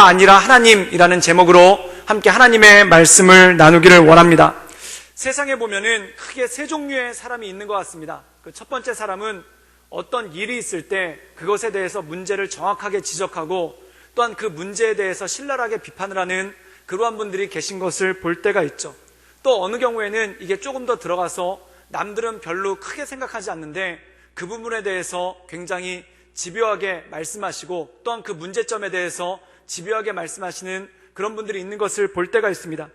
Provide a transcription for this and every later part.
아니라 하나님이라는 제목으로 함께 하나님의 말씀을 나누기를 원합니다. 세상에 보면은 크게 세 종류의 사람이 있는 것 같습니다. 그 첫 번째 사람은 어떤 일이 있을 때 그것에 대해서 문제를 정확하게 지적하고 또한 그 문제에 대해서 신랄하게 비판을 하는 그러한 분들이 계신 것을 볼 때가 있죠. 또 어느 경우에는 이게 조금 더 들어가서 남들은 별로 크게 생각하지 않는데 그 부분에 대해서 굉장히 집요하게 말씀하시고 또한 그 문제점에 대해서 집요하게 말씀하시는 그런 분들이 있는 것을 볼 때가 있습니다.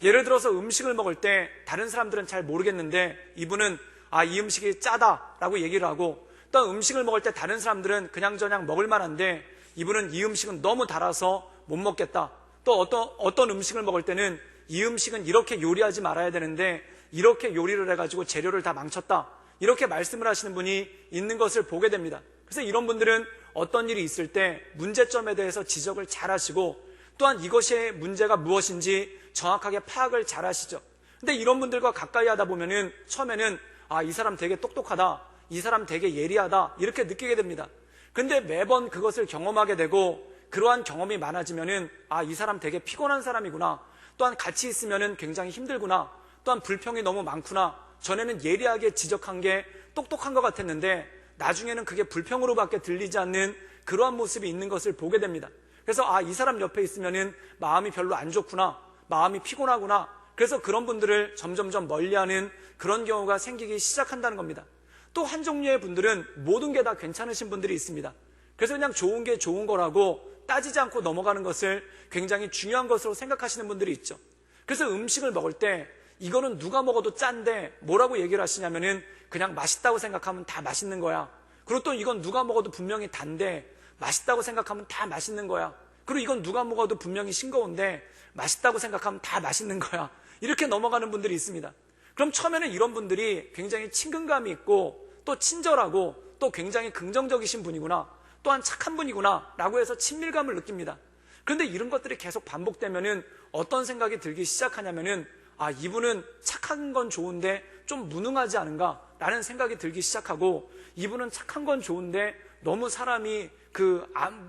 예를 들어서 음식을 먹을 때 다른 사람들은 잘 모르겠는데 이분은 이 음식이 짜다라고 얘기를 하고, 또 음식을 먹을 때 다른 사람들은 그냥저냥 먹을 만한데 이분은 이 음식은 너무 달아서 못 먹겠다. 또 어떤 음식을 먹을 때는 이 음식은 이렇게 요리하지 말아야 되는데 이렇게 요리를 해가지고 재료를 다 망쳤다, 이렇게 말씀을 하시는 분이 있는 것을 보게 됩니다. 그래서 이런 분들은 어떤 일이 있을 때 문제점에 대해서 지적을 잘 하시고 또한 이것의 문제가 무엇인지 정확하게 파악을 잘 하시죠. 근데 이런 분들과 가까이 하다 보면은 처음에는 이 사람 되게 똑똑하다, 이 사람 되게 예리하다, 이렇게 느끼게 됩니다. 근데 매번 그것을 경험하게 되고 그러한 경험이 많아지면은 이 사람 되게 피곤한 사람이구나, 또한 같이 있으면은 굉장히 힘들구나, 또한 불평이 너무 많구나, 전에는 예리하게 지적한 게 똑똑한 것 같았는데 나중에는 그게 불평으로밖에 들리지 않는 그러한 모습이 있는 것을 보게 됩니다. 그래서 이 사람 옆에 있으면은 마음이 별로 안 좋구나, 마음이 피곤하구나, 그래서 그런 분들을 점점점 멀리하는 그런 경우가 생기기 시작한다는 겁니다. 또 한 종류의 분들은 모든 게 다 괜찮으신 분들이 있습니다. 그래서 그냥 좋은 게 좋은 거라고 따지지 않고 넘어가는 것을 굉장히 중요한 것으로 생각하시는 분들이 있죠. 그래서 음식을 먹을 때 이거는 누가 먹어도 짠데 뭐라고 얘기를 하시냐면은 그냥 맛있다고 생각하면 다 맛있는 거야. 그리고 또 이건 누가 먹어도 분명히 단데 맛있다고 생각하면 다 맛있는 거야. 그리고 이건 누가 먹어도 분명히 싱거운데 맛있다고 생각하면 다 맛있는 거야. 이렇게 넘어가는 분들이 있습니다. 그럼 처음에는 이런 분들이 굉장히 친근감이 있고 또 친절하고 또 굉장히 긍정적이신 분이구나, 또한 착한 분이구나 라고 해서 친밀감을 느낍니다. 그런데 이런 것들이 계속 반복되면은 어떤 생각이 들기 시작하냐면은 이분은 착한 건 좋은데 좀 무능하지 않은가 라는 생각이 들기 시작하고, 이분은 착한 건 좋은데 너무 사람이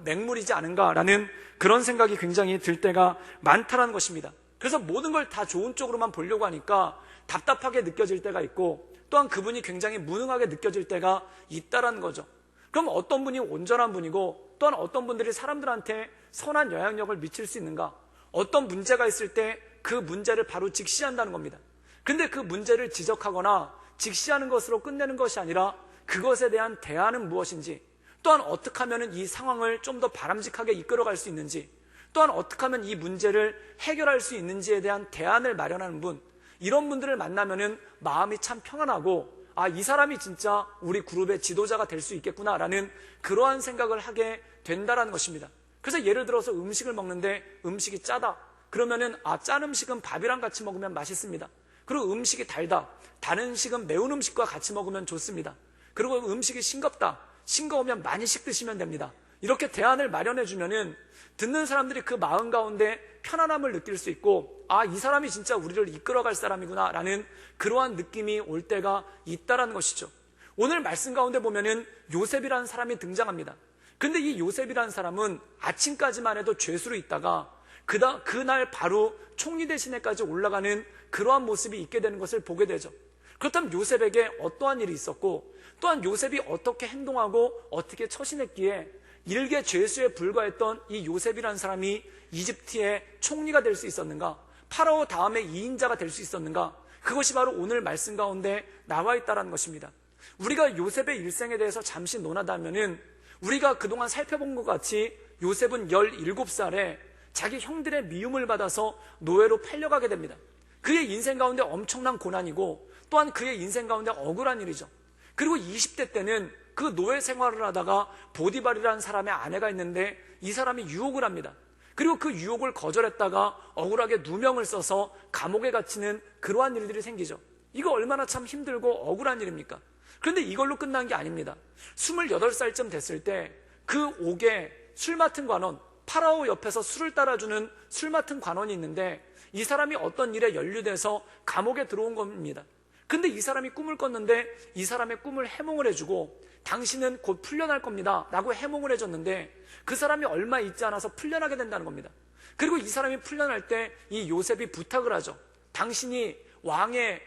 맹물이지 않은가 라는 그런 생각이 굉장히 들 때가 많다는 것입니다. 그래서 모든 걸 다 좋은 쪽으로만 보려고 하니까 답답하게 느껴질 때가 있고 또한 그분이 굉장히 무능하게 느껴질 때가 있다는 거죠. 그럼 어떤 분이 온전한 분이고 또한 어떤 분들이 사람들한테 선한 영향력을 미칠 수 있는가, 어떤 문제가 있을 때 그 문제를 바로 직시한다는 겁니다. 근데 그 문제를 지적하거나 직시하는 것으로 끝내는 것이 아니라 그것에 대한 대안은 무엇인지, 또한 어떻게 하면 이 상황을 좀 더 바람직하게 이끌어갈 수 있는지, 또한 어떻게 하면 이 문제를 해결할 수 있는지에 대한 대안을 마련하는 분, 이런 분들을 만나면은 마음이 참 평안하고 이 사람이 진짜 우리 그룹의 지도자가 될 수 있겠구나라는 그러한 생각을 하게 된다는 것입니다. 그래서 예를 들어서 음식을 먹는데 음식이 짜다 그러면은 짠 음식은 밥이랑 같이 먹으면 맛있습니다. 그리고 음식이 달다, 단 음식은 매운 음식과 같이 먹으면 좋습니다. 그리고 음식이 싱겁다, 싱거우면 많이씩 드시면 됩니다. 이렇게 대안을 마련해 주면은 듣는 사람들이 그 마음 가운데 편안함을 느낄 수 있고 이 사람이 진짜 우리를 이끌어갈 사람이구나 라는 그러한 느낌이 올 때가 있다는 것이죠. 오늘 말씀 가운데 보면은 요셉이라는 사람이 등장합니다. 근데 이 요셉이라는 사람은 아침까지만 해도 죄수로 있다가 그날 바로 총리 대신에까지 올라가는 그러한 모습이 있게 되는 것을 보게 되죠. 그렇다면 요셉에게 어떠한 일이 있었고 또한 요셉이 어떻게 행동하고 어떻게 처신했기에 일개 죄수에 불과했던 이 요셉이라는 사람이 이집트의 총리가 될 수 있었는가, 파라오 다음에 2인자가 될 수 있었는가, 그것이 바로 오늘 말씀 가운데 나와 있다는 것입니다. 우리가 요셉의 일생에 대해서 잠시 논하다면은 우리가 그동안 살펴본 것 같이 요셉은 17살에 자기 형들의 미움을 받아서 노예로 팔려가게 됩니다. 그의 인생 가운데 엄청난 고난이고 또한 그의 인생 가운데 억울한 일이죠. 그리고 20대 때는 그 노예 생활을 하다가 보디발이라는 사람의 아내가 있는데 이 사람이 유혹을 합니다. 그리고 그 유혹을 거절했다가 억울하게 누명을 써서 감옥에 갇히는 그러한 일들이 생기죠. 이거 얼마나 참 힘들고 억울한 일입니까? 그런데 이걸로 끝난 게 아닙니다. 28살쯤 됐을 때 그 옥에 술 맡은 관원, 파라오 옆에서 술을 따라주는 술 맡은 관원이 있는데 이 사람이 어떤 일에 연루돼서 감옥에 들어온 겁니다. 근데 이 사람이 꿈을 꿨는데 이 사람의 꿈을 해몽을 해주고 당신은 곧 풀려날 겁니다 라고 해몽을 해줬는데 그 사람이 얼마 있지 않아서 풀려나게 된다는 겁니다. 그리고 이 사람이 풀려날 때 이 요셉이 부탁을 하죠. 당신이 왕의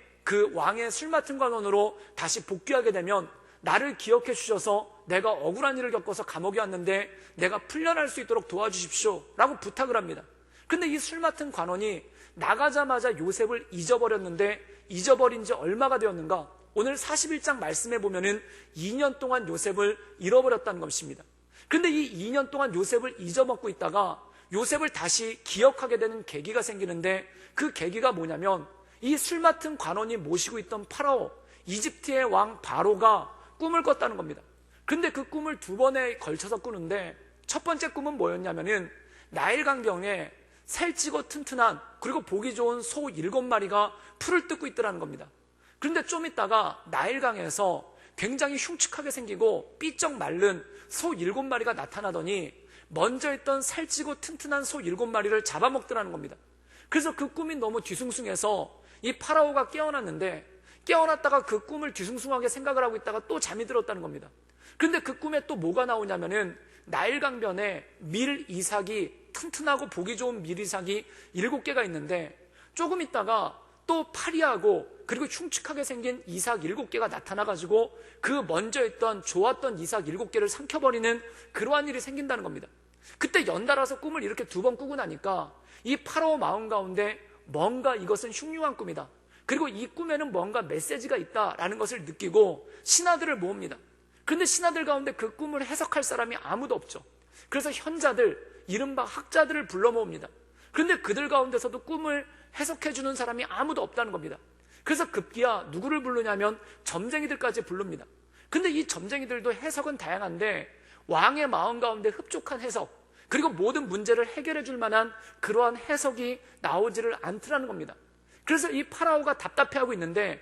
술 맡은 관원으로 다시 복귀하게 되면 나를 기억해 주셔서 내가 억울한 일을 겪어서 감옥에 왔는데 내가 풀려날 수 있도록 도와주십시오 라고 부탁을 합니다. 근데 이 술 맡은 관원이 나가자마자 요셉을 잊어버렸는데 잊어버린 지 얼마가 되었는가? 오늘 41장 말씀해 보면은 2년 동안 요셉을 잃어버렸다는 것입니다. 근데 이 2년 동안 요셉을 잊어먹고 있다가 요셉을 다시 기억하게 되는 계기가 생기는데 그 계기가 뭐냐면 이 술 맡은 관원이 모시고 있던 파라오, 이집트의 왕 바로가 꿈을 꿨다는 겁니다. 근데 그 꿈을 2번에 걸쳐서 꾸는데 첫 번째 꿈은 뭐였냐면은 나일강변에 살찌고 튼튼한 그리고 보기 좋은 소 7마리가 풀을 뜯고 있더라는 겁니다. 그런데 좀 있다가 나일강에서 굉장히 흉측하게 생기고 삐쩍 마른 소 7마리가 나타나더니 먼저 있던 살찌고 튼튼한 소 7마리를 잡아먹더라는 겁니다. 그래서 그 꿈이 너무 뒤숭숭해서 이 파라오가 깨어났는데 깨어났다가 그 꿈을 뒤숭숭하게 생각을 하고 있다가 또 잠이 들었다는 겁니다. 그런데 그 꿈에 또 뭐가 나오냐면은 나일강변에 밀 이삭이 튼튼하고 보기 좋은 밀 이삭이 7개가 있는데 조금 있다가 또 파리하고 그리고 흉측하게 생긴 이삭 7개가 나타나가지고 그 먼저 있던 좋았던 이삭 7개를 삼켜버리는 그러한 일이 생긴다는 겁니다. 그때 연달아서 꿈을 이렇게 2번 꾸고 나니까 이 파라오 마음 가운데 뭔가 이것은 흉흉한 꿈이다. 그리고 이 꿈에는 뭔가 메시지가 있다라는 것을 느끼고 신하들을 모읍니다. 그런데 신하들 가운데 그 꿈을 해석할 사람이 아무도 없죠. 그래서 현자들, 이른바 학자들을 불러 모읍니다. 그런데 그들 가운데서도 꿈을 해석해주는 사람이 아무도 없다는 겁니다. 그래서 급기야 누구를 부르냐면 점쟁이들까지 부릅니다. 근데 이 점쟁이들도 해석은 다양한데 왕의 마음 가운데 흡족한 해석, 그리고 모든 문제를 해결해 줄 만한 그러한 해석이 나오지를 않더라는 겁니다. 그래서 이 파라오가 답답해하고 있는데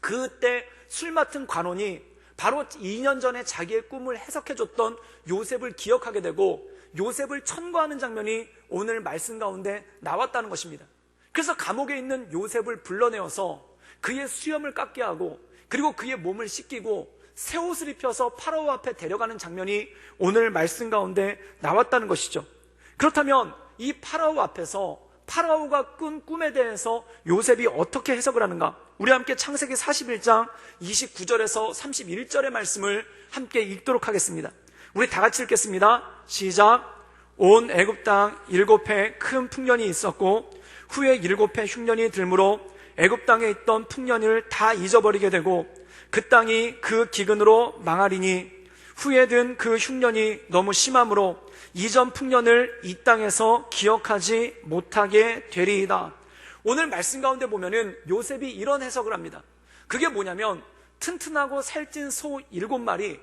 그때 술 맡은 관원이 바로 2년 전에 자기의 꿈을 해석해줬던 요셉을 기억하게 되고 요셉을 천거하는 장면이 오늘 말씀 가운데 나왔다는 것입니다. 그래서 감옥에 있는 요셉을 불러내어서 그의 수염을 깎게 하고 그리고 그의 몸을 씻기고 새 옷을 입혀서 파라오 앞에 데려가는 장면이 오늘 말씀 가운데 나왔다는 것이죠. 그렇다면 이 파라오 앞에서 파라오가 꾼 꿈에 대해서 요셉이 어떻게 해석을 하는가? 우리 함께 창세기 41장 29절에서 31절의 말씀을 함께 읽도록 하겠습니다. 우리 다 같이 읽겠습니다. 시작. 온 애굽 땅 7해 큰 풍년이 있었고 후에 7해 흉년이 들므로 애굽 땅에 있던 풍년을 다 잊어버리게 되고 그 땅이 그 기근으로 망하리니 후에 든 그 흉년이 너무 심함으로 이전 풍년을 이 땅에서 기억하지 못하게 되리이다. 오늘 말씀 가운데 보면은 요셉이 이런 해석을 합니다. 그게 뭐냐면 튼튼하고 살찐 소 7마리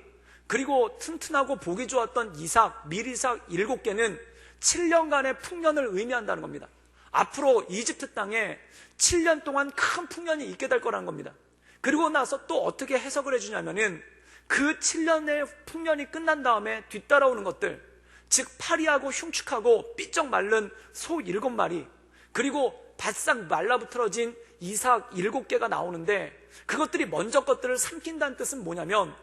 그리고 튼튼하고 보기 좋았던 이삭, 밀이삭 7개는 7년간의 풍년을 의미한다는 겁니다. 앞으로 이집트 땅에 7년 동안 큰 풍년이 있게 될 거라는 겁니다. 그리고 나서 또 어떻게 해석을 해주냐면은 그 7년의 풍년이 끝난 다음에 뒤따라오는 것들, 즉 파리하고 흉측하고 삐쩍 마른 소 7마리 그리고 바싹 말라붙어진 이삭 7개가 나오는데 그것들이 먼저 것들을 삼킨다는 뜻은 뭐냐면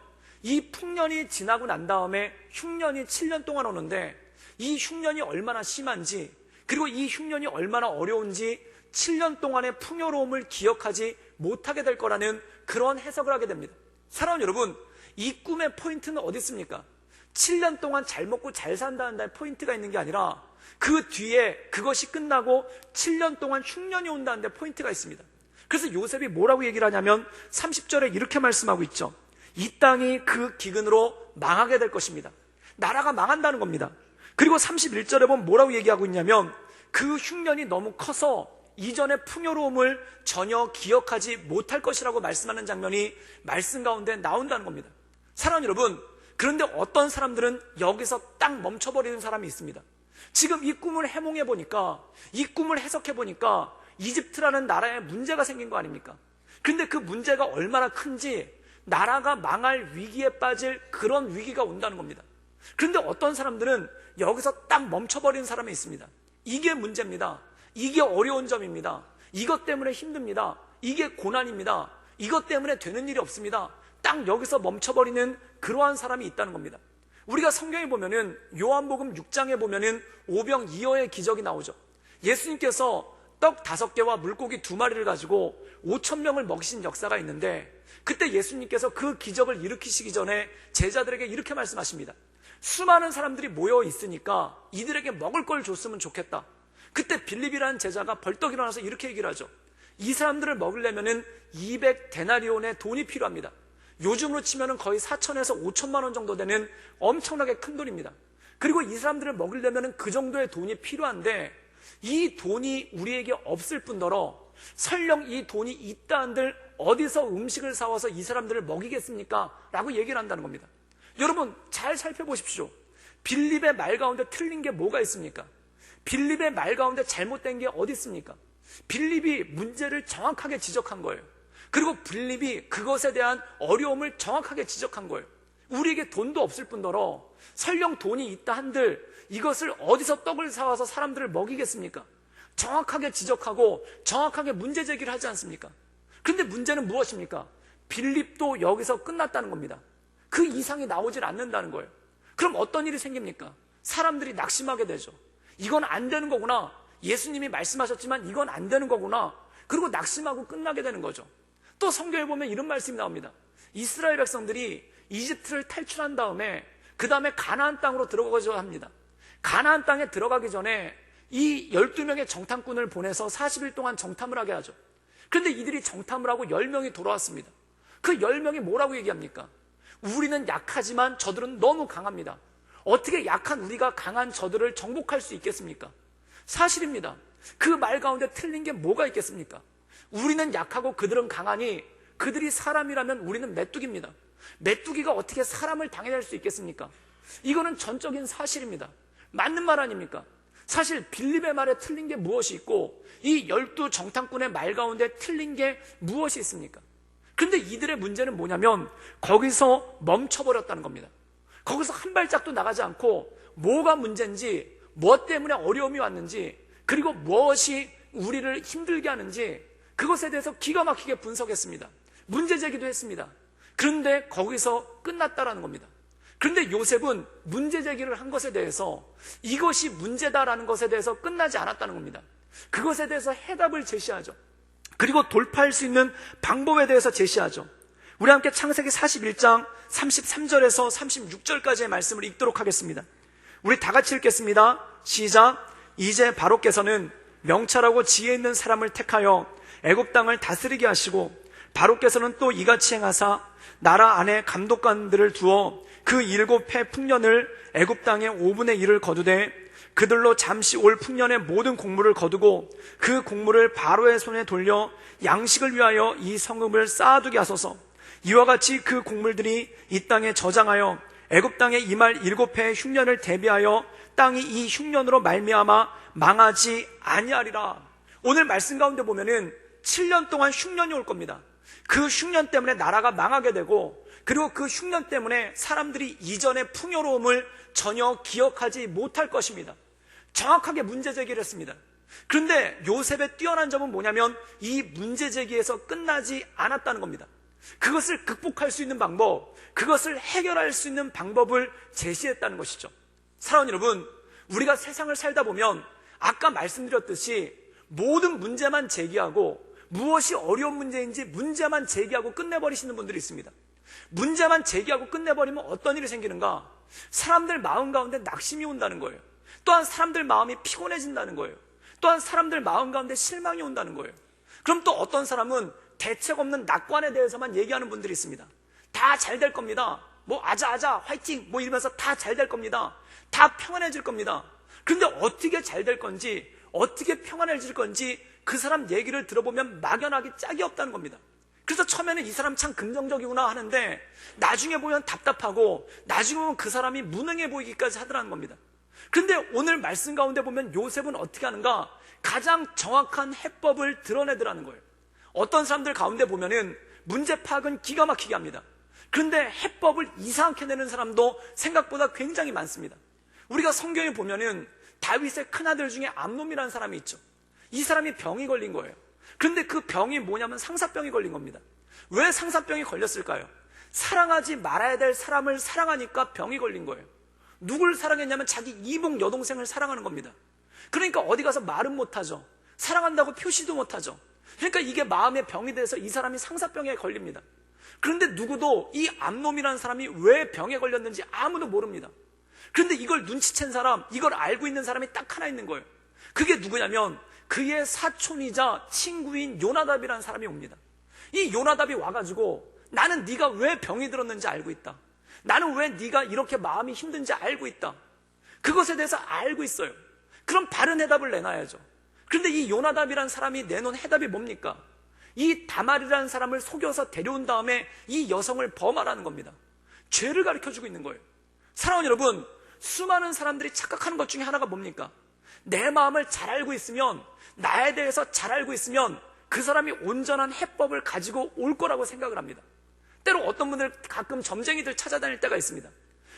이 풍년이 지나고 난 다음에 흉년이 7년 동안 오는데 이 흉년이 얼마나 심한지 그리고 이 흉년이 얼마나 어려운지 7년 동안의 풍요로움을 기억하지 못하게 될 거라는 그런 해석을 하게 됩니다. 사랑하는 여러분, 이 꿈의 포인트는 어디 있습니까? 7년 동안 잘 먹고 잘 산다는 데 포인트가 있는 게 아니라 그 뒤에 그것이 끝나고 7년 동안 흉년이 온다는 데 포인트가 있습니다. 그래서 요셉이 뭐라고 얘기를 하냐면 30절에 이렇게 말씀하고 있죠. 이 땅이 그 기근으로 망하게 될 것입니다. 나라가 망한다는 겁니다. 그리고 31절에 보면 뭐라고 얘기하고 있냐면 그 흉년이 너무 커서 이전의 풍요로움을 전혀 기억하지 못할 것이라고 말씀하는 장면이 말씀 가운데 나온다는 겁니다. 사랑하는 여러분, 그런데 어떤 사람들은 여기서 딱 멈춰버리는 사람이 있습니다. 지금 이 꿈을 해몽해 보니까, 이 꿈을 해석해 보니까 이집트라는 나라에 문제가 생긴 거 아닙니까? 근데 그 문제가 얼마나 큰지 나라가 망할 위기에 빠질 그런 위기가 온다는 겁니다. 그런데 어떤 사람들은 여기서 딱 멈춰버리는 사람이 있습니다. 이게 문제입니다. 이게 어려운 점입니다. 이것 때문에 힘듭니다. 이게 고난입니다. 이것 때문에 되는 일이 없습니다. 딱 여기서 멈춰버리는 그러한 사람이 있다는 겁니다. 우리가 성경에 보면은 요한복음 6장에 보면은 오병이어의 기적이 나오죠. 예수님께서 떡 5개와 물고기 2마리를 가지고 5,000명을 먹이신 역사가 있는데, 그때 예수님께서 그 기적을 일으키시기 전에 제자들에게 이렇게 말씀하십니다. 수많은 사람들이 모여 있으니까 이들에게 먹을 걸 줬으면 좋겠다. 그때 빌립이라는 제자가 벌떡 일어나서 이렇게 얘기를 하죠. 이 사람들을 먹으려면은 200데나리온의 돈이 필요합니다. 요즘으로 치면은 거의 4천에서 5천만 원 정도 되는 엄청나게 큰 돈입니다. 그리고 이 사람들을 먹으려면은 그 정도의 돈이 필요한데, 이 돈이 우리에게 없을 뿐더러 설령 이 돈이 있다 한들 어디서 음식을 사와서 이 사람들을 먹이겠습니까? 라고 얘기를 한다는 겁니다. 여러분 잘 살펴보십시오. 빌립의 말 가운데 틀린 게 뭐가 있습니까? 빌립의 말 가운데 잘못된 게 어디 있습니까? 빌립이 문제를 정확하게 지적한 거예요. 그리고 빌립이 그것에 대한 어려움을 정확하게 지적한 거예요. 우리에게 돈도 없을 뿐더러 설령 돈이 있다 한들 이것을 어디서 떡을 사와서 사람들을 먹이겠습니까? 정확하게 지적하고 정확하게 문제 제기를 하지 않습니까? 그런데 문제는 무엇입니까? 빌립도 여기서 끝났다는 겁니다. 그 이상이 나오질 않는다는 거예요. 그럼 어떤 일이 생깁니까? 사람들이 낙심하게 되죠. 이건 안 되는 거구나. 예수님이 말씀하셨지만 이건 안 되는 거구나. 그리고 낙심하고 끝나게 되는 거죠. 또 성경에 보면 이런 말씀이 나옵니다. 이스라엘 백성들이 이집트를 탈출한 다음에 그 다음에 가나안 땅으로 들어가고자 합니다. 가나안 땅에 들어가기 전에 이 12명의 정탐꾼을 보내서 40일 동안 정탐을 하게 하죠. 그런데 이들이 정탐을 하고 10명이 돌아왔습니다. 그 10명이 뭐라고 얘기합니까? 우리는 약하지만 저들은 너무 강합니다. 어떻게 약한 우리가 강한 저들을 정복할 수 있겠습니까? 사실입니다. 그 말 가운데 틀린 게 뭐가 있겠습니까? 우리는 약하고 그들은 강하니 그들이 사람이라면 우리는 메뚜기입니다. 메뚜기가 어떻게 사람을 당해낼 수 있겠습니까? 이거는 전적인 사실입니다. 맞는 말 아닙니까? 사실 빌립의 말에 틀린 게 무엇이 있고 이 12 정탐꾼의 말 가운데 틀린 게 무엇이 있습니까? 그런데 이들의 문제는 뭐냐면 거기서 멈춰버렸다는 겁니다. 거기서 한 발짝도 나가지 않고 뭐가 문제인지, 무엇 때문에 어려움이 왔는지, 그리고 무엇이 우리를 힘들게 하는지 그것에 대해서 기가 막히게 분석했습니다. 문제 제기도 했습니다. 그런데 거기서 끝났다라는 겁니다. 그런데 요셉은 문제 제기를 한 것에 대해서 이것이 문제다라는 것에 대해서 끝나지 않았다는 겁니다. 그것에 대해서 해답을 제시하죠. 그리고 돌파할 수 있는 방법에 대해서 제시하죠. 우리 함께 창세기 41장 33절에서 36절까지의 말씀을 읽도록 하겠습니다. 우리 다 같이 읽겠습니다. 시작. 이제 바로께서는 명철하고 지혜 있는 사람을 택하여 애굽 땅을 다스리게 하시고 바로께서는 또 이같이 행하사 나라 안에 감독관들을 두어 그 7해 풍년을 애굽 땅의 5분의 1을 거두되 그들로 잠시 올 풍년의 모든 곡물을 거두고 그 곡물을 바로의 손에 돌려 양식을 위하여 이 성읍을 쌓아두게 하소서. 이와 같이 그 곡물들이 이 땅에 저장하여 애굽 땅에 임할 7해의 흉년을 대비하여 땅이 이 흉년으로 말미암아 망하지 아니하리라. 오늘 말씀 가운데 보면은 7년 동안 흉년이 올 겁니다. 그 흉년 때문에 나라가 망하게 되고, 그리고 그 흉년 때문에 사람들이 이전의 풍요로움을 전혀 기억하지 못할 것입니다. 정확하게 문제 제기를 했습니다. 그런데 요셉의 뛰어난 점은 뭐냐면 이 문제 제기에서 끝나지 않았다는 겁니다. 그것을 극복할 수 있는 방법, 그것을 해결할 수 있는 방법을 제시했다는 것이죠. 사랑하는 여러분, 우리가 세상을 살다 보면 아까 말씀드렸듯이 모든 문제만 제기하고 무엇이 어려운 문제인지 문제만 제기하고 끝내버리시는 분들이 있습니다. 문제만 제기하고 끝내버리면 어떤 일이 생기는가? 사람들 마음 가운데 낙심이 온다는 거예요. 또한 사람들 마음이 피곤해진다는 거예요. 또한 사람들 마음 가운데 실망이 온다는 거예요. 그럼 또 어떤 사람은 대책 없는 낙관에 대해서만 얘기하는 분들이 있습니다. 다 잘 될 겁니다. 뭐 아자아자 화이팅 뭐 이러면서 다 잘 될 겁니다. 다 평안해질 겁니다. 그런데 어떻게 잘 될 건지, 어떻게 평안해질 건지 그 사람 얘기를 들어보면 막연하게 짝이 없다는 겁니다. 그래서 처음에는 이 사람 참 긍정적이구나 하는데 나중에 보면 답답하고 나중에 보면 그 사람이 무능해 보이기까지 하더라는 겁니다. 그런데 오늘 말씀 가운데 보면 요셉은 어떻게 하는가? 가장 정확한 해법을 드러내더라는 거예요. 어떤 사람들 가운데 보면은 문제 파악은 기가 막히게 합니다. 그런데 해법을 이상하게 내는 사람도 생각보다 굉장히 많습니다. 우리가 성경에 보면은 다윗의 큰아들 중에 암논이라는 사람이 있죠. 이 사람이 병이 걸린 거예요. 그런데 그 병이 뭐냐면 상사병이 걸린 겁니다. 왜 상사병이 걸렸을까요? 사랑하지 말아야 될 사람을 사랑하니까 병이 걸린 거예요. 누굴 사랑했냐면 자기 이복 여동생을 사랑하는 겁니다. 그러니까 어디 가서 말은 못하죠. 사랑한다고 표시도 못하죠. 그러니까 이게 마음의 병이 돼서 이 사람이 상사병에 걸립니다. 그런데 누구도 이 암놈이라는 사람이 왜 병에 걸렸는지 아무도 모릅니다. 그런데 이걸 눈치챈 사람, 이걸 알고 있는 사람이 딱 하나 있는 거예요. 그게 누구냐면 그의 사촌이자 친구인 요나답이라는 사람이 옵니다. 이 요나답이 와가지고 나는 네가 왜 병이 들었는지 알고 있다. 나는 왜 네가 이렇게 마음이 힘든지 알고 있다. 그것에 대해서 알고 있어요. 그럼 바른 해답을 내놔야죠. 그런데 이 요나답이라는 사람이 내놓은 해답이 뭡니까? 이 다말이라는 사람을 속여서 데려온 다음에 이 여성을 범하라는 겁니다. 죄를 가르쳐주고 있는 거예요. 사랑하는 여러분, 수많은 사람들이 착각하는 것 중에 하나가 뭡니까? 내 마음을 잘 알고 있으면, 나에 대해서 잘 알고 있으면 그 사람이 온전한 해법을 가지고 올 거라고 생각을 합니다. 때로 어떤 분들 가끔 점쟁이들 찾아다닐 때가 있습니다.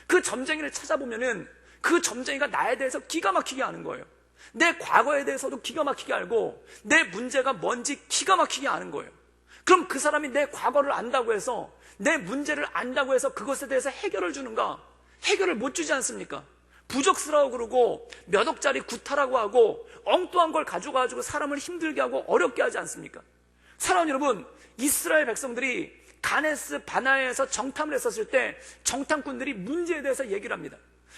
그 점쟁이를 찾아보면은 그 점쟁이가 나에 대해서 기가 막히게 아는 거예요. 내 과거에 대해서도 기가 막히게 알고 내 문제가 뭔지 기가 막히게 아는 거예요. 그럼 그 사람이 내 과거를 안다고 해서, 내 문제를 안다고 해서 그것에 대해서 해결을 주는가? 해결을 못 주지 않습니까? 부적스러워 그러고 몇 억짜리 구타라고 하고 엉뚱한 걸 가져가지고 사람을 힘들게 하고 어렵게 하지 않습니까? 사랑하는 여러분, 이스라엘 백성들이 가네스 바나에서 정탐을 했었을 때 정탐꾼들이 문제에 대해서 얘기를 합니다.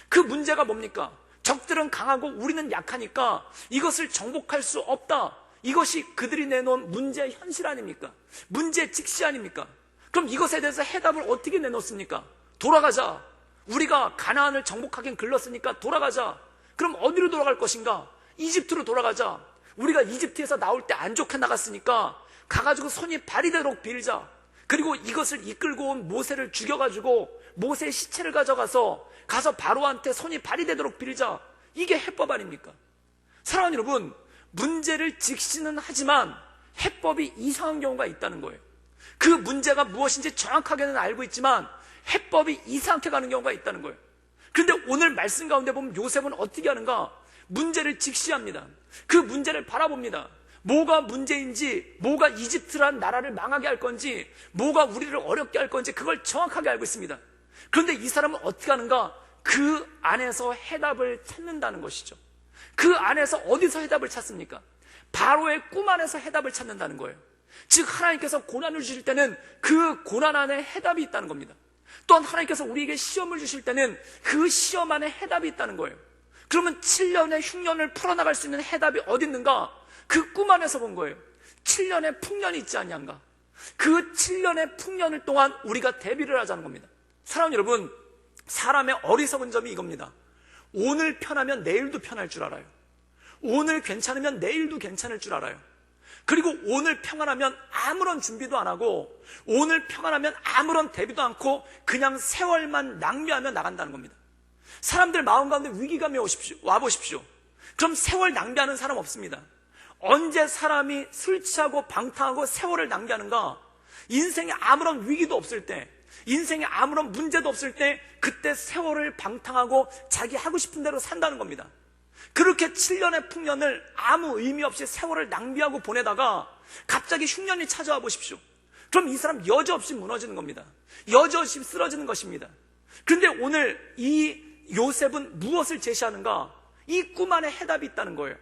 그 문제가 뭡니까? 적들은 강하고 우리는 약하니까 이것을 정복할 수 없다. 이것이 그들이 내놓은 문제의 현실 아닙니까? 문제의 직시 아닙니까? 그럼 이것에 대해서 해답을 어떻게 내놓습니까? 돌아가자. 우리가 가나안을 정복하긴 글렀으니까 돌아가자. 그럼 어디로 돌아갈 것인가? 이집트로 돌아가자. 우리가 이집트에서 나올 때 안 좋게 나갔으니까 가가지고 손이 발이 되도록 빌자. 그리고 이것을 이끌고 온 모세를 죽여가지고 모세의 시체를 가져가서 바로한테 손이 발이 되도록 빌자. 이게 해법 아닙니까? 사랑하는 여러분, 문제를 직시는 하지만 해법이 이상한 경우가 있다는 거예요. 그 문제가 무엇인지 정확하게는 알고 있지만 해법이 이상하게 가는 경우가 있다는 거예요. 그런데 오늘 말씀 가운데 보면 요셉은 어떻게 하는가? 문제를 직시합니다. 그 문제를 바라봅니다. 뭐가 문제인지, 뭐가 이집트란 나라를 망하게 할 건지, 뭐가 우리를 어렵게 할 건지 그걸 정확하게 알고 있습니다. 그런데 이 사람은 어떻게 하는가? 그 안에서 해답을 찾는다는 것이죠. 그 안에서 어디서 해답을 찾습니까? 바로의 꿈 안에서 해답을 찾는다는 거예요. 즉 하나님께서 고난을 주실 때는 그 고난 안에 해답이 있다는 겁니다. 또한 하나님께서 우리에게 시험을 주실 때는 그 시험 안에 해답이 있다는 거예요. 그러면 7년의 흉년을 풀어나갈 수 있는 해답이 어디 있는가? 그 꿈 안에서 본 거예요. 7년의 풍년이 있지 않냐인가? 그 7년의 풍년을 동안 우리가 대비를 하자는 겁니다. 사랑하는 여러분, 사람의 어리석은 점이 이겁니다. 오늘 편하면 내일도 편할 줄 알아요. 오늘 괜찮으면 내일도 괜찮을 줄 알아요. 그리고 오늘 평안하면 아무런 준비도 안 하고, 오늘 평안하면 아무런 대비도 않고 그냥 세월만 낭비하며 나간다는 겁니다. 사람들 마음 가운데 위기감이 와보십시오. 그럼 세월 낭비하는 사람 없습니다. 언제 사람이 술 취하고 방탕하고 세월을 낭비하는가? 인생에 아무런 위기도 없을 때, 인생에 아무런 문제도 없을 때 그때 세월을 방탕하고 자기 하고 싶은 대로 산다는 겁니다. 그렇게 7년의 풍년을 아무 의미 없이 세월을 낭비하고 보내다가 갑자기 흉년이 찾아와 보십시오. 그럼 이 사람 여지없이 무너지는 겁니다. 여지없이 쓰러지는 것입니다. 그런데 오늘 이 요셉은 무엇을 제시하는가? 이 꿈 안에 해답이 있다는 거예요.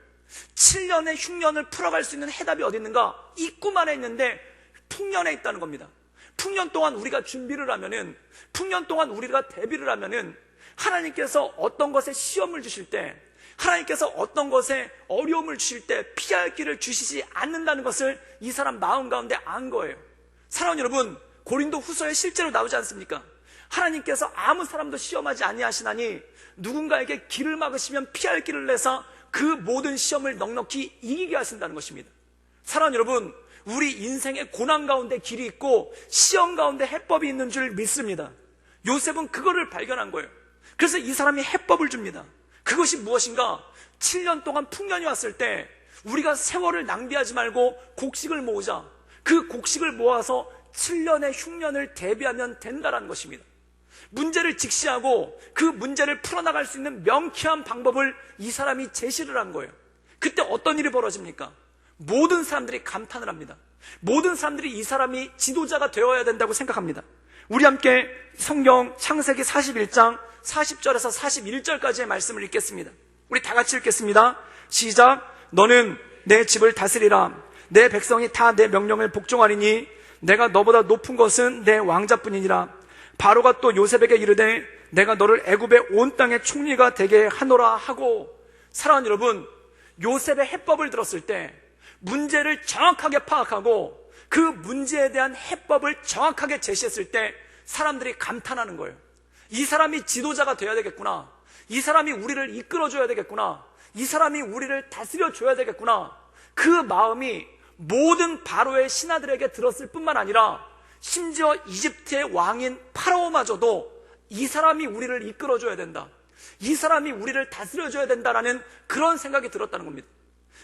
7년의 흉년을 풀어갈 수 있는 해답이 어디 있는가? 이 꿈 안에 있는데 풍년에 있다는 겁니다. 풍년 동안 우리가 준비를 하면은, 풍년 동안 우리가 대비를 하면은 하나님께서 어떤 것에 시험을 주실 때, 하나님께서 어떤 것에 어려움을 주실 때 피할 길을 주시지 않는다는 것을 이 사람 마음 가운데 안 거예요. 사랑하는 여러분, 고린도 후서에 실제로 나오지 않습니까? 하나님께서 아무 사람도 시험하지 아니하시나니 누군가에게 길을 막으시면 피할 길을 내사 그 모든 시험을 넉넉히 이기게 하신다는 것입니다. 사랑하는 여러분, 우리 인생의 고난 가운데 길이 있고 시험 가운데 해법이 있는 줄 믿습니다. 요셉은 그거를 발견한 거예요. 그래서 이 사람이 해법을 줍니다. 그것이 무엇인가? 7년 동안 풍년이 왔을 때 우리가 세월을 낭비하지 말고 곡식을 모으자. 그 곡식을 모아서 7년의 흉년을 대비하면 된다는 것입니다. 문제를 직시하고 그 문제를 풀어나갈 수 있는 명쾌한 방법을 이 사람이 제시를 한 거예요. 그때 어떤 일이 벌어집니까? 모든 사람들이 감탄을 합니다. 모든 사람들이 이 사람이 지도자가 되어야 된다고 생각합니다. 우리 함께 성경 창세기 41장 40절에서 41절까지의 말씀을 읽겠습니다. 우리 다 같이 읽겠습니다. 시작. 너는 내 집을 다스리라. 내 백성이 다 내 명령을 복종하리니 내가 너보다 높은 것은 내 왕자뿐이니라. 바로가 또 요셉에게 이르되 내가 너를 애굽의 온 땅의 총리가 되게 하노라 하고. 사랑하는 여러분, 요셉의 해법을 들었을 때 문제를 정확하게 파악하고 그 문제에 대한 해법을 정확하게 제시했을 때 사람들이 감탄하는 거예요. 이 사람이 지도자가 돼야 되겠구나. 이 사람이 우리를 이끌어줘야 되겠구나. 이 사람이 우리를 다스려줘야 되겠구나. 그 마음이 모든 바로의 신하들에게 들었을 뿐만 아니라 심지어 이집트의 왕인 파라오마저도 이 사람이 우리를 이끌어줘야 된다. 이 사람이 우리를 다스려줘야 된다라는 그런 생각이 들었다는 겁니다.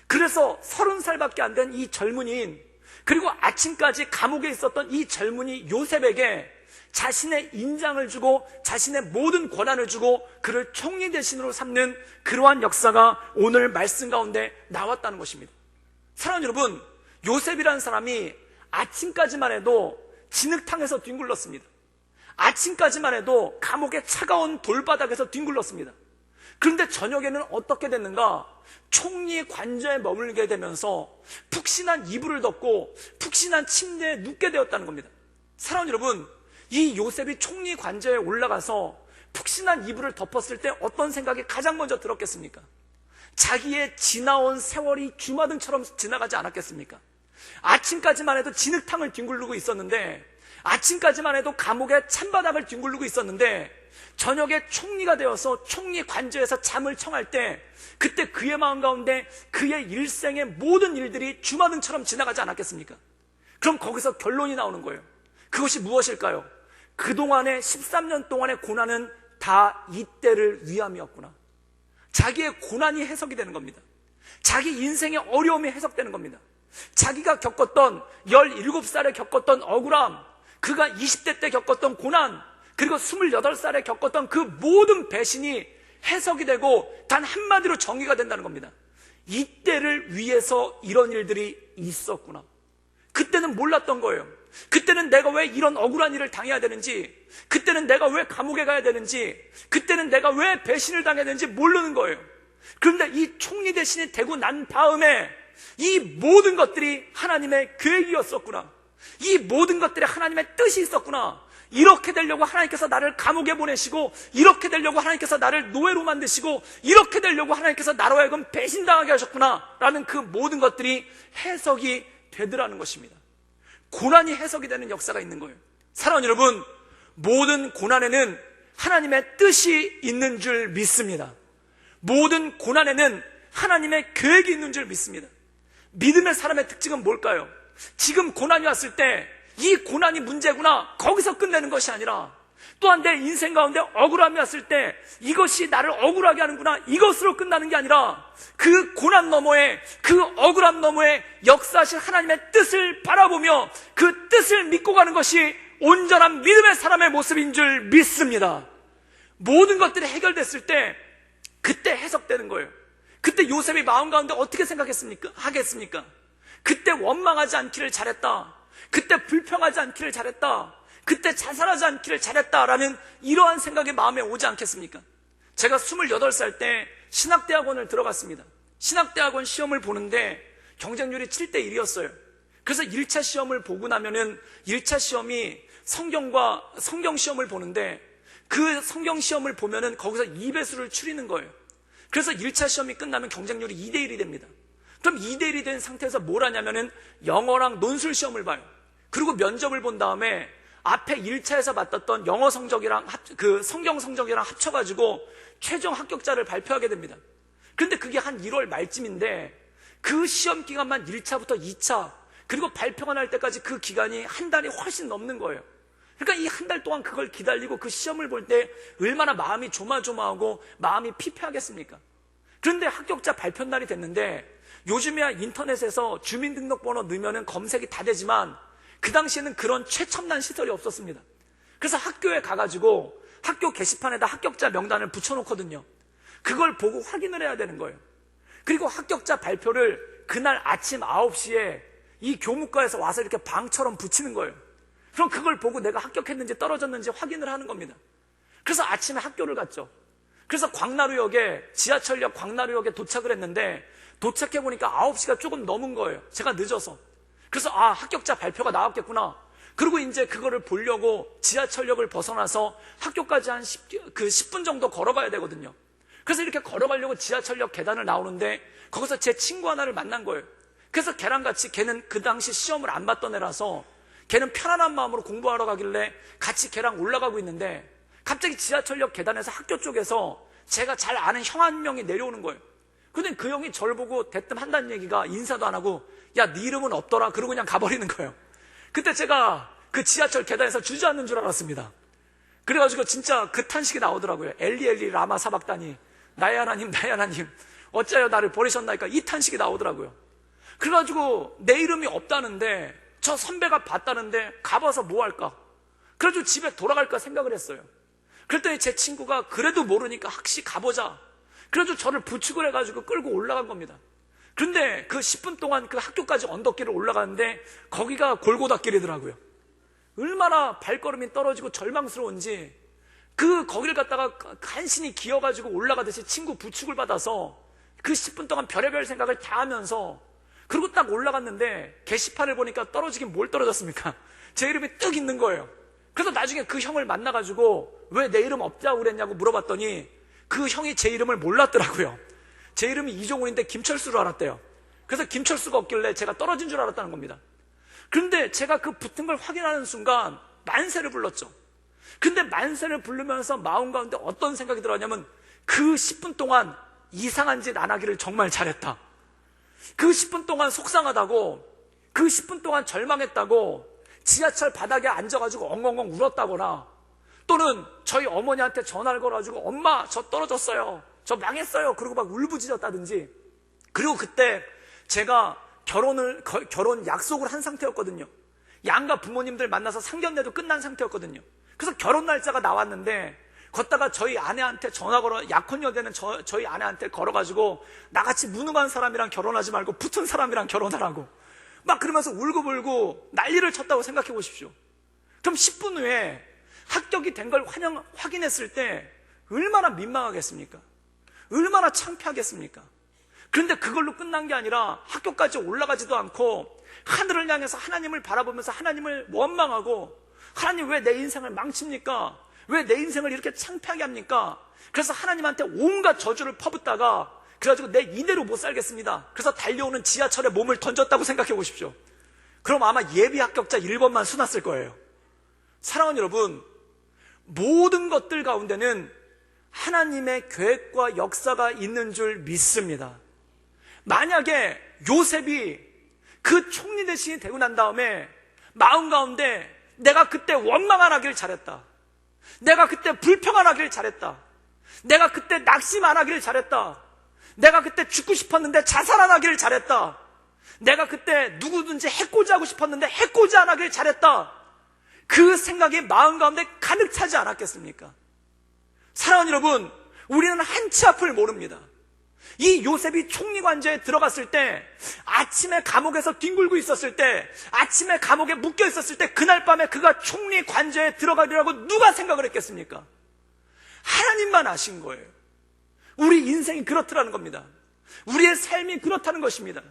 그래서 30살밖에 안 된 이 젊은이인, 그리고 아침까지 감옥에 있었던 이 젊은이 요셉에게 자신의 인장을 주고 자신의 모든 권한을 주고 그를 총리 대신으로 삼는 그러한 역사가 오늘 말씀 가운데 나왔다는 것입니다. 사랑하는 여러분, 요셉이라는 사람이 아침까지만 해도 진흙탕에서 뒹굴렀습니다. 아침까지만 해도 감옥의 차가운 돌바닥에서 뒹굴렀습니다. 그런데 저녁에는 어떻게 됐는가? 총리의 관저에 머물게 되면서 푹신한 이불을 덮고 푹신한 침대에 눕게 되었다는 겁니다. 사랑하는 여러분, 이 요셉이 총리 관저에 올라가서 푹신한 이불을 덮었을 때 어떤 생각이 가장 먼저 들었겠습니까? 자기의 지나온 세월이 주마등처럼 지나가지 않았겠습니까? 아침까지만 해도 진흙탕을 뒹굴르고 있었는데, 아침까지만 해도 감옥의 찬바닥을 뒹굴르고 있었는데, 저녁에 총리가 되어서 총리 관저에서 잠을 청할 때 그때 그의 마음 가운데 그의 일생의 모든 일들이 주마등처럼 지나가지 않았겠습니까? 그럼 거기서 결론이 나오는 거예요. 그것이 무엇일까요? 그동안의 13년 동안의 고난은 다 이때를 위함이었구나. 자기의 고난이 해석이 되는 겁니다. 자기 인생의 어려움이 해석되는 겁니다. 자기가 겪었던 17살에 겪었던 억울함, 그가 20대 때 겪었던 고난, 그리고 28살에 겪었던 그 모든 배신이 해석이 되고 단 한마디로 정의가 된다는 겁니다. 이때를 위해서 이런 일들이 있었구나. 그때는 몰랐던 거예요. 그때는 내가 왜 이런 억울한 일을 당해야 되는지, 그때는 내가 왜 감옥에 가야 되는지, 그때는 내가 왜 배신을 당해야 되는지 모르는 거예요. 그런데 이 총리 대신이 되고 난 다음에 이 모든 것들이 하나님의 계획이었었구나. 이 모든 것들이 하나님의 뜻이 있었구나. 이렇게 되려고 하나님께서 나를 감옥에 보내시고, 이렇게 되려고 하나님께서 나를 노예로 만드시고, 이렇게 되려고 하나님께서 나로 하여금 배신당하게 하셨구나 라는 그 모든 것들이 해석이 되더라는 것입니다. 고난이 해석이 되는 역사가 있는 거예요. 사랑하는 여러분, 모든 고난에는 하나님의 뜻이 있는 줄 믿습니다. 모든 고난에는 하나님의 계획이 있는 줄 믿습니다. 믿음의 사람의 특징은 뭘까요? 지금 고난이 왔을 때 이 고난이 문제구나, 거기서 끝내는 것이 아니라, 또한 내 인생 가운데 억울함이 왔을 때 이것이 나를 억울하게 하는구나, 이것으로 끝나는 게 아니라 그 고난 너머에, 그 억울함 너머에 역사하신 하나님의 뜻을 바라보며 그 뜻을 믿고 가는 것이 온전한 믿음의 사람의 모습인 줄 믿습니다. 모든 것들이 해결됐을 때 그때 해석되는 거예요. 그때 요셉이 마음 가운데 어떻게 하겠습니까? 그때 원망하지 않기를 잘했다, 그때 불평하지 않기를 잘했다, 그때 자살하지 않기를 잘했다라는 이러한 생각이 마음에 오지 않겠습니까? 제가 28살 때 신학대학원을 들어갔습니다. 신학대학원 시험을 보는데 경쟁률이 7대 1이었어요. 그래서 1차 시험을 보고 나면은 1차 시험이 성경 시험을 보는데, 그 성경 시험을 보면은 거기서 2배수를 추리는 거예요. 그래서 1차 시험이 끝나면 경쟁률이 2대 1이 됩니다. 그럼 2대 1이 된 상태에서 뭘 하냐면은 영어랑 논술 시험을 봐요. 그리고 면접을 본 다음에 앞에 1차에서 맡았던 영어 성적이랑 그 성경 성적이랑 합쳐가지고 최종 합격자를 발표하게 됩니다. 그런데 그게 한 1월 말쯤인데 그 시험 기간만 1차부터 2차 그리고 발표가 날 때까지 그 기간이 한 달이 훨씬 넘는 거예요. 그러니까 이 한 달 동안 그걸 기다리고 그 시험을 볼 때 얼마나 마음이 조마조마하고 마음이 피폐하겠습니까? 그런데 합격자 발표 날이 됐는데, 요즘이야 인터넷에서 주민등록번호 넣으면 검색이 다 되지만 그 당시에는 그런 최첨단 시설이 없었습니다. 그래서 학교에 가가지고 학교 게시판에다 합격자 명단을 붙여놓거든요. 그걸 보고 확인을 해야 되는 거예요. 그리고 합격자 발표를 그날 아침 9시에 이 교무과에서 와서 이렇게 방처럼 붙이는 거예요. 그럼 그걸 보고 내가 합격했는지 떨어졌는지 확인을 하는 겁니다. 그래서 아침에 학교를 갔죠. 그래서 광나루역에, 지하철역 광나루역에 도착을 했는데, 도착해보니까 9시가 조금 넘은 거예요. 제가 늦어서. 그래서 합격자 발표가 나왔겠구나. 그리고 이제 그거를 보려고 지하철역을 벗어나서 학교까지 한 10분 정도 걸어가야 되거든요. 그래서 이렇게 걸어가려고 지하철역 계단을 나오는데, 거기서 제 친구 하나를 만난 거예요. 그래서 걔랑 같이, 걔는 그 당시 시험을 안 봤던 애라서 걔는 편안한 마음으로 공부하러 가길래 같이 걔랑 올라가고 있는데, 갑자기 지하철역 계단에서 학교 쪽에서 제가 잘 아는 형 한 명이 내려오는 거예요. 근데 그 형이 저를 보고 대뜸 한다는 얘기가, 인사도 안 하고, 야, 네 이름은 없더라. 그러고 그냥 가버리는 거예요. 그때 제가 그 지하철 계단에서 주저앉는 줄 알았습니다. 그래가지고 진짜 그 탄식이 나오더라고요. 엘리 엘리 라마 사박다니, 나의 하나님 나의 하나님 어찌하여 나를 버리셨나이까, 이 탄식이 나오더라고요. 그래가지고 내 이름이 없다는데, 저 선배가 봤다는데 가봐서 뭐 할까? 그래가지고 집에 돌아갈까 생각을 했어요. 그랬더니 제 친구가 그래도 모르니까 학시 가보자. 그래도 저를 부축을 해가지고 끌고 올라간 겁니다. 그런데 그 10분 동안 그 학교까지 언덕길을 올라가는데 거기가 골고다길이더라고요. 얼마나 발걸음이 떨어지고 절망스러운지, 거기를 갖다가 간신히 기어가지고 올라가듯이 친구 부축을 받아서 그 10분 동안 별의별 생각을 다 하면서, 그리고 딱 올라갔는데 게시판을 보니까 떨어지긴 뭘 떨어졌습니까? 제 이름이 뚝 있는 거예요. 그래서 나중에 그 형을 만나가지고 왜 내 이름 없다고 그랬냐고 물어봤더니 그 형이 제 이름을 몰랐더라고요. 제 이름이 이종훈인데 김철수로 알았대요. 그래서 김철수가 없길래 제가 떨어진 줄 알았다는 겁니다. 그런데 제가 그 붙은 걸 확인하는 순간 만세를 불렀죠. 근데 만세를 부르면서 마음 가운데 어떤 생각이 들었냐면, 그 10분 동안 이상한 짓 안 하기를 정말 잘했다. 그 10분 동안 속상하다고, 그 10분 동안 절망했다고, 지하철 바닥에 앉아가지고 엉엉엉 울었다거나, 또는 저희 어머니한테 전화를 걸어가지고 엄마 저 떨어졌어요, 저 망했어요, 그러고 막 울부짖었다든지. 그리고 그때 제가 결혼 약속을 한 상태였거든요. 양가 부모님들 만나서 상견례도 끝난 상태였거든요. 그래서 결혼 날짜가 나왔는데, 걷다가 저희 아내한테 전화 걸어, 약혼녀되는 저희 아내한테 걸어가지고 나같이 무능한 사람이랑 결혼하지 말고 붙은 사람이랑 결혼하라고 막 그러면서 울고불고 난리를 쳤다고 생각해 보십시오. 그럼 10분 후에 합격이 된 걸 확인했을 때 얼마나 민망하겠습니까? 얼마나 창피하겠습니까? 그런데 그걸로 끝난 게 아니라 학교까지 올라가지도 않고 하늘을 향해서 하나님을 바라보면서 하나님을 원망하고, 하나님 왜 내 인생을 망칩니까? 왜 내 인생을 이렇게 창피하게 합니까? 그래서 하나님한테 온갖 저주를 퍼붓다가, 그래가지고 내 이대로 못 살겠습니다. 그래서 달려오는 지하철에 몸을 던졌다고 생각해 보십시오. 그럼 아마 예비 합격자 1번만 수났을 거예요. 사랑하는 여러분, 모든 것들 가운데는 하나님의 계획과 역사가 있는 줄 믿습니다. 만약에 요셉이 그 총리 대신이 되고 난 다음에 마음 가운데 내가 그때 원망 안 하길 잘했다, 내가 그때 불평 안 하길 잘했다, 내가 그때 낙심 안 하길 잘했다, 내가 그때 죽고 싶었는데 자살 안 하길 잘했다, 내가 그때 누구든지 해코지 하고 싶었는데 해코지 안 하길 잘했다, 그 생각이 마음 가운데 가득 차지 않았겠습니까? 사랑하는 여러분, 우리는 한치 앞을 모릅니다. 이 요셉이 총리 관저에 들어갔을 때, 아침에 감옥에서 뒹굴고 있었을 때, 아침에 감옥에 묶여 있었을 때, 그날 밤에 그가 총리 관저에 들어가리라고 누가 생각을 했겠습니까? 하나님만 아신 거예요. 우리 인생이 그렇더라는 겁니다. 우리의 삶이 그렇다는 것입니다.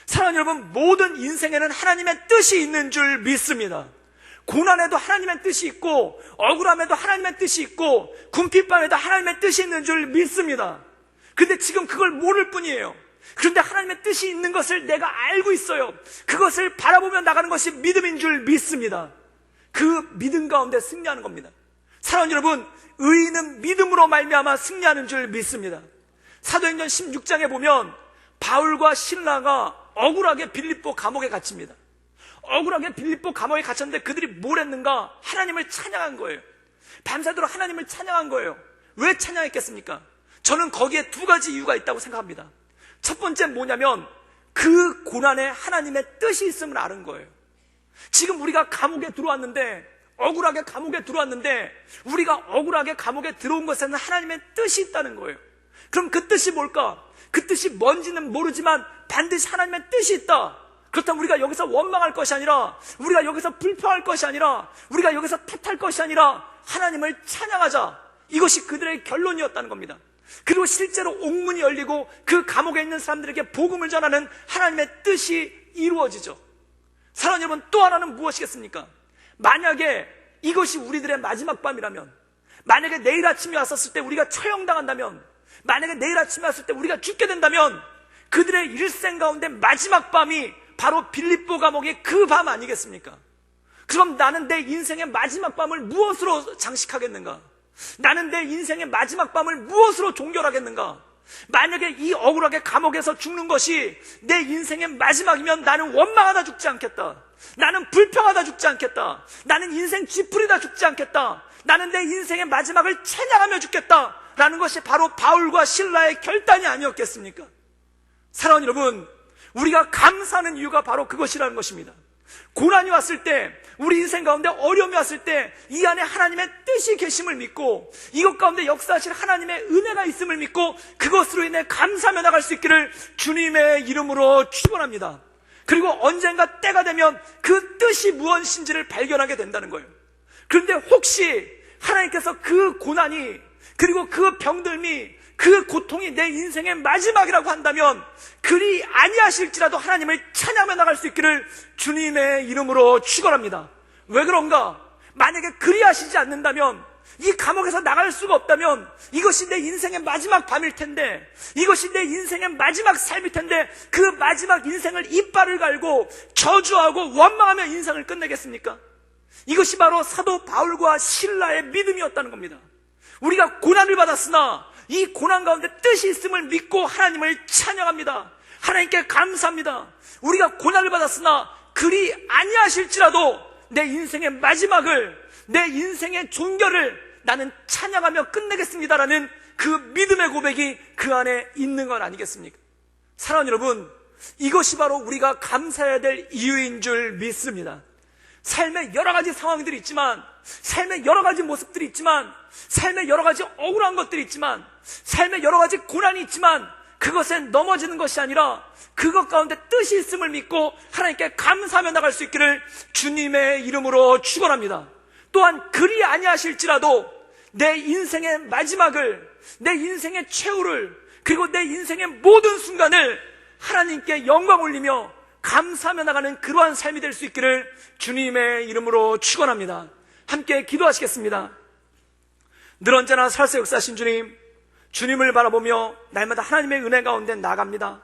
사랑하는 여러분, 모든 인생에는 하나님의 뜻이 있는 줄 믿습니다. 고난에도 하나님의 뜻이 있고, 억울함에도 하나님의 뜻이 있고, 궁핍밤에도 하나님의 뜻이 있는 줄 믿습니다. 근데 지금 그걸 모를 뿐이에요. 그런데 하나님의 뜻이 있는 것을 내가 알고 있어요. 그것을 바라보며 나가는 것이 믿음인 줄 믿습니다. 그 믿음 가운데 승리하는 겁니다. 사랑하는 여러분, 의인은 믿음으로 말미암아 승리하는 줄 믿습니다. 사도행전 16장에 보면 바울과 실라가 억울하게 빌립보 감옥에 갇힙니다. 억울하게 빌립보 감옥에 갇혔는데 그들이 뭘 했는가? 하나님을 찬양한 거예요. 밤새도록 하나님을 찬양한 거예요. 왜 찬양했겠습니까? 저는 거기에 두 가지 이유가 있다고 생각합니다. 첫 번째 뭐냐면, 그 고난에 하나님의 뜻이 있음을 아는 거예요. 지금 우리가 감옥에 들어왔는데, 억울하게 감옥에 들어왔는데, 우리가 억울하게 감옥에 들어온 것에는 하나님의 뜻이 있다는 거예요. 그럼 그 뜻이 뭘까? 그 뜻이 뭔지는 모르지만 반드시 하나님의 뜻이 있다. 그렇다면 우리가 여기서 원망할 것이 아니라, 우리가 여기서 불평할 것이 아니라, 우리가 여기서 탓할 것이 아니라 하나님을 찬양하자. 이것이 그들의 결론이었다는 겁니다. 그리고 실제로 옥문이 열리고 그 감옥에 있는 사람들에게 복음을 전하는 하나님의 뜻이 이루어지죠. 사랑하는 여러분, 또 하나는 무엇이겠습니까? 만약에 이것이 우리들의 마지막 밤이라면, 만약에 내일 아침에 왔었을 때 우리가 처형당한다면, 만약에 내일 아침에 왔을 때 우리가 죽게 된다면, 그들의 일생 가운데 마지막 밤이 바로 빌립보 감옥의 그 밤 아니겠습니까? 그럼 나는 내 인생의 마지막 밤을 무엇으로 장식하겠는가? 나는 내 인생의 마지막 밤을 무엇으로 종결하겠는가? 만약에 이 억울하게 감옥에서 죽는 것이 내 인생의 마지막이면 나는 원망하다 죽지 않겠다. 나는 불평하다 죽지 않겠다. 나는 인생 쥐풀이다 죽지 않겠다. 나는 내 인생의 마지막을 찬양하며 죽겠다. 라는 것이 바로 바울과 실라의 결단이 아니었겠습니까? 사랑하는 여러분, 우리가 감사하는 이유가 바로 그것이라는 것입니다. 고난이 왔을 때, 우리 인생 가운데 어려움이 왔을 때 이 안에 하나님의 뜻이 계심을 믿고, 이것 가운데 역사하실 하나님의 은혜가 있음을 믿고 그것으로 인해 감사하며 나갈 수 있기를 주님의 이름으로 축원합니다. 그리고 언젠가 때가 되면 그 뜻이 무엇인지를 발견하게 된다는 거예요. 그런데 혹시 하나님께서 그 고난이, 그리고 그 병들미, 그 고통이 내 인생의 마지막이라고 한다면 그리 아니하실지라도 하나님을 찬양하며 나갈 수 있기를 주님의 이름으로 축원합니다. 왜 그런가? 만약에 그리 하시지 않는다면, 이 감옥에서 나갈 수가 없다면 이것이 내 인생의 마지막 밤일 텐데, 이것이 내 인생의 마지막 삶일 텐데, 그 마지막 인생을 이빨을 갈고 저주하고 원망하며 인생을 끝내겠습니까? 이것이 바로 사도 바울과 실라의 믿음이었다는 겁니다. 우리가 고난을 받았으나 이 고난 가운데 뜻이 있음을 믿고 하나님을 찬양합니다. 하나님께 감사합니다. 우리가 고난을 받았으나 그리 아니하실지라도 내 인생의 마지막을, 내 인생의 종결을 나는 찬양하며 끝내겠습니다라는 그 믿음의 고백이 그 안에 있는 건 아니겠습니까? 사랑하는 여러분, 이것이 바로 우리가 감사해야 될 이유인 줄 믿습니다. 삶에 여러 가지 상황들이 있지만, 삶에 여러 가지 모습들이 있지만, 삶에 여러 가지 억울한 것들이 있지만, 삶에 여러 가지 고난이 있지만, 그것에 넘어지는 것이 아니라 그것 가운데 뜻이 있음을 믿고 하나님께 감사하며 나갈 수 있기를 주님의 이름으로 축원합니다. 또한 그리 아니하실지라도 내 인생의 마지막을, 내 인생의 최후를, 그리고 내 인생의 모든 순간을 하나님께 영광 올리며 감사하며 나가는 그러한 삶이 될 수 있기를 주님의 이름으로 축원합니다. 함께 기도하시겠습니다. 늘 언제나 살세 역사하신 주님, 주님을 바라보며 날마다 하나님의 은혜 가운데 나갑니다.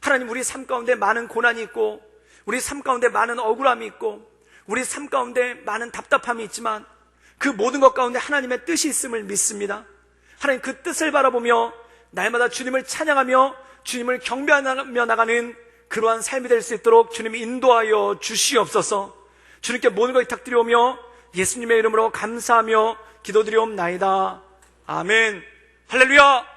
하나님, 우리 삶 가운데 많은 고난이 있고, 우리 삶 가운데 많은 억울함이 있고, 우리 삶 가운데 많은 답답함이 있지만 그 모든 것 가운데 하나님의 뜻이 있음을 믿습니다. 하나님, 그 뜻을 바라보며 날마다 주님을 찬양하며 주님을 경배하며 나가는 그러한 삶이 될 수 있도록 주님이 인도하여 주시옵소서. 주님께 모든 걸 부탁드리오며 예수님의 이름으로 감사하며 기도드리옵나이다. 아멘. 할렐루야.